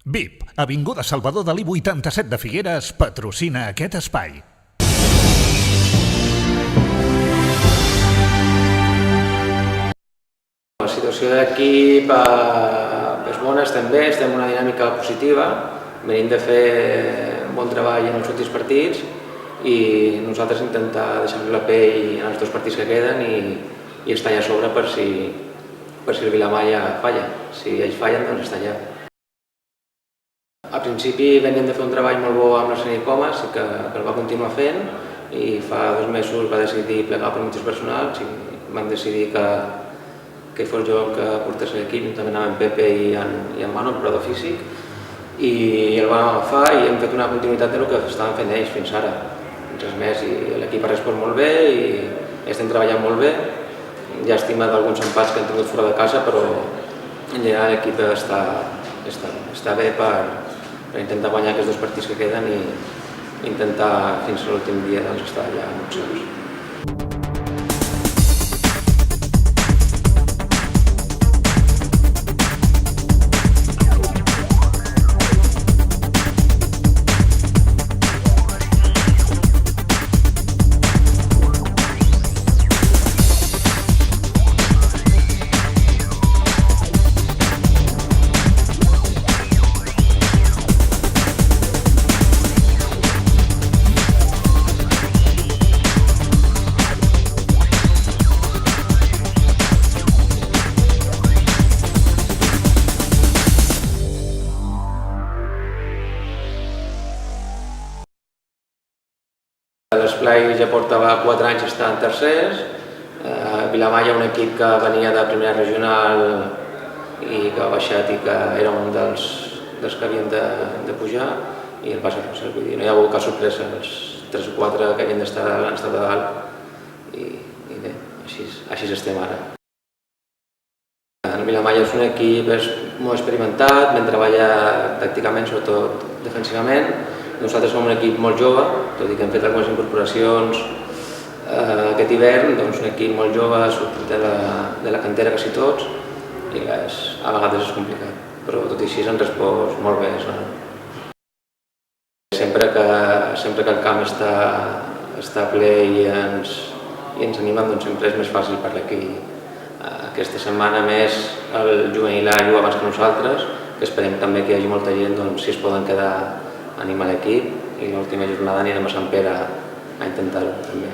VIP, Avinguda Salvador Dalí 87 de Figueres, patrocina aquest espai. La situació de l'equip és bona, estem bé, estem en una dinàmica positiva, venim de fer un bon treball en els últims partits i nosaltres intentar deixar-nos la pell en els dos partits que queden i estar allà a sobre per si el Vilamalla falla. Si ells fallen, doncs està allà. Al principi veníem de fer un treball molt bo amb l'Arsènic Comas, que el va continuar fent, i fa 2 mesos va decidir plegar per motius personals i vam decidir que fos jo que portés l'equip, juntament amb en Pepe i en Manu, el operador físic, i el vam agafar i hem fet una continuïtat del que estaven fent ells fins ara. Res més, i l'equip ha respost molt bé i estem treballant molt bé. Llàstima d'alguns empats que han tingut fora de casa, però ja l'equip està bé per intentar guanyar aquests 2 partits que queden i intentar fins a l'últim dia estar allà amb uns seus. L'Esplai ja portava 4 anys estant tercers, Vilamalla, un equip que venia de primera regional i que ha baixat i que era un dels que havien de pujar, i el Barça Rossell, vull dir, no hi ha hagut cap sorpresa, els 3 o 4 que havien d'estar han estat de dalt i bé, així estem ara. El Vilamalla és un equip molt experimentat, ben treballat tàcticament, sobretot defensivament. Nosaltres som un equip molt jove, tot i que hem fet algunes incorporacions aquest hivern, doncs un equip molt jove, sortit de la cantera quasi tots, i a vegades és complicat, però tot i així han respost molt bé. Sempre que el camp està ple i ens animen, doncs sempre és més fàcil per l'equip. Aquesta setmana més el juvenil A juga abans que nosaltres, que esperem també que hi hagi molta gent, si es poden quedar, animar l'equip, i l'última jornada anirem a Sant Pere a intentar-ho també.